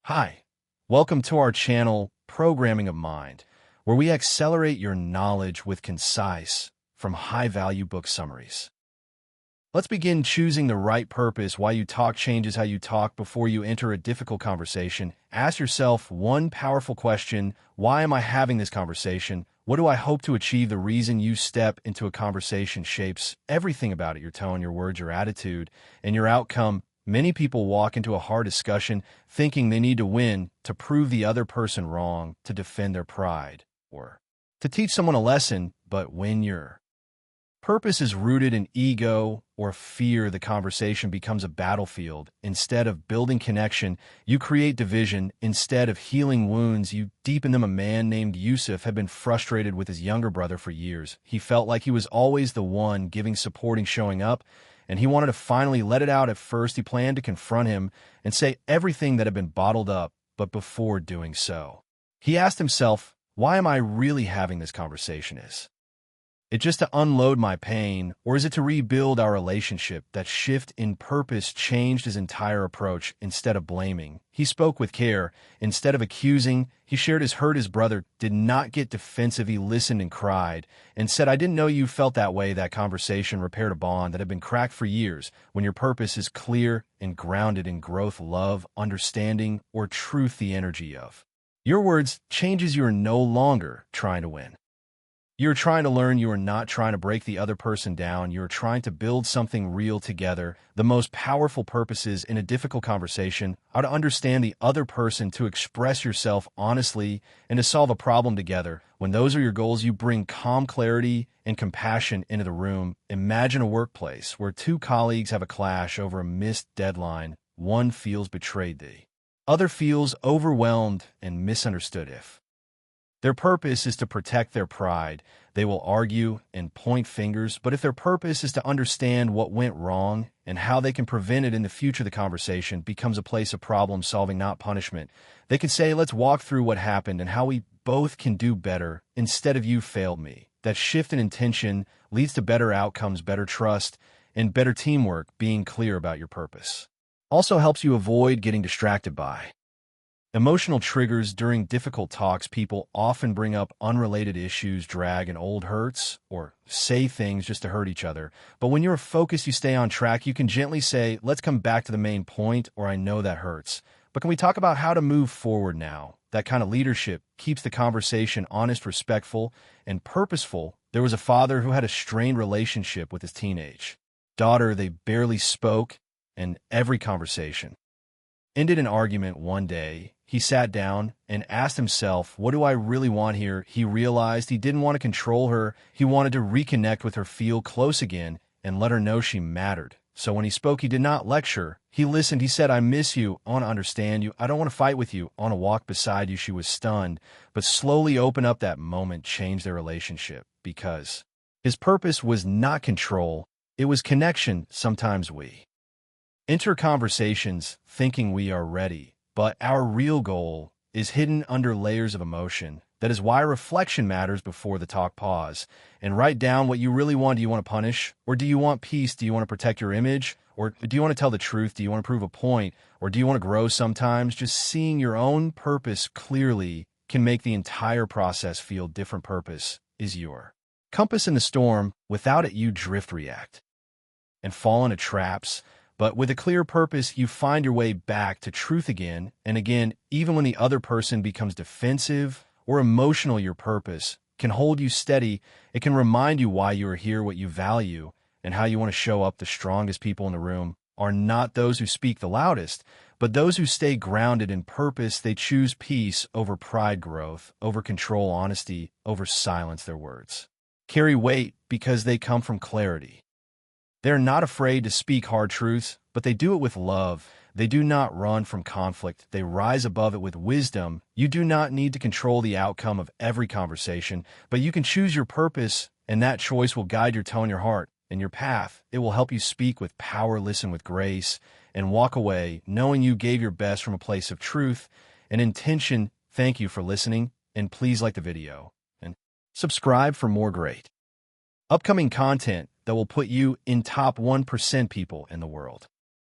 Hi, welcome to our channel, Programming of Mind, where we accelerate your knowledge with concise, from high-value book summaries. Let's begin choosing the right purpose. Why you talk changes how you talk. Before you enter a difficult conversation, ask yourself one powerful question: why am I having this conversation? What do I hope to achieve? The reason you step into a conversation shapes everything about it: your tone, your words, your attitude, and your outcome. Many people walk into a hard discussion thinking they need to win, to prove the other person wrong, to defend their pride, or to teach someone a lesson. But when your purpose is rooted in ego or fear, the conversation becomes a battlefield. Instead of building connection, you create division. Instead of healing wounds, you deepen them. A man named Yusuf had been frustrated with his younger brother for years. He felt like he was always the one giving, supporting, showing up, and he wanted to finally let it out. At first, he planned to confront him and say everything that had been bottled up, but before doing so, he asked himself, why am I really having this conversation? Is it just to unload my pain, or is it to rebuild our relationship? That shift in purpose changed his entire approach. Instead of blaming, he spoke with care. Instead of accusing, he shared his hurt. His brother did not get defensive. He listened and cried and said, I didn't know you felt that way. That conversation repaired a bond that had been cracked for years. When your purpose is clear and grounded in growth, love, understanding, or truth, the energy of your words changes. You are no longer trying to win. You're trying to learn. You are not trying to break the other person down. You're trying to build something real together. The most powerful purposes in a difficult conversation are to understand the other person, to express yourself honestly, and to solve a problem together. When those are your goals, you bring calm, clarity, and compassion into the room. Imagine a workplace where two colleagues have a clash over a missed deadline. One feels betrayed, the other feels overwhelmed and misunderstood. If their purpose is to protect their pride, they will argue and point fingers. But if their purpose is to understand what went wrong and how they can prevent it in the future, the conversation becomes a place of problem solving, not punishment. They can say, let's walk through what happened and how we both can do better, instead of you failed me. That shift in intention leads to better outcomes, better trust, and better teamwork. Being clear about your purpose also helps you avoid getting distracted by emotional triggers. During difficult talks, people often bring up unrelated issues, drag in old hurts, or say things just to hurt each other. But when you're focused, you stay on track. You can gently say, let's come back to the main point, or I know that hurts, but can we talk about how to move forward now? That kind of leadership keeps the conversation honest, respectful, and purposeful. There was a father who had a strained relationship with his teenage daughter. They barely spoke, and every conversation ended in argument. One day, he sat down and asked himself, what do I really want here? He realized he didn't want to control her. He wanted to reconnect with her, feel close again, and let her know she mattered. So when he spoke, he did not lecture. He listened. He said, I miss you. I want to understand you. I don't want to fight with you. I want to walk beside you. She was stunned, but slowly opened up. That moment changed their relationship, because his purpose was not control. It was connection. Sometimes we enter conversations thinking we are ready, but our real goal is hidden under layers of emotion. That is why reflection matters. Before the talk, pause and write down what you really want. Do you want to punish, or do you want peace? Do you want to protect your image, or do you want to tell the truth? Do you want to prove a point, or do you want to grow? Sometimes just seeing your own purpose clearly can make the entire process feel different. Purpose is your compass in the storm. Without it, you drift, react, and fall into traps. But with a clear purpose, you find your way back to truth again and again. Even when the other person becomes defensive or emotional, your purpose can hold you steady. It can remind you why you are here, what you value, and how you want to show up. The strongest people in the room are not those who speak the loudest, but those who stay grounded in purpose. They choose peace over pride, growth over control, honesty over silence. Their words carry weight because they come from clarity. They're not afraid to speak hard truths, but they do it with love. They do not run from conflict. They rise above it with wisdom. You do not need to control the outcome of every conversation, but you can choose your purpose, and that choice will guide your tone, your heart, and your path. It will help you speak with power, listen with grace, and walk away knowing you gave your best from a place of truth and intention. Thank you for listening, and please like the video and subscribe for more great upcoming content that will put you in top 1% people in the world.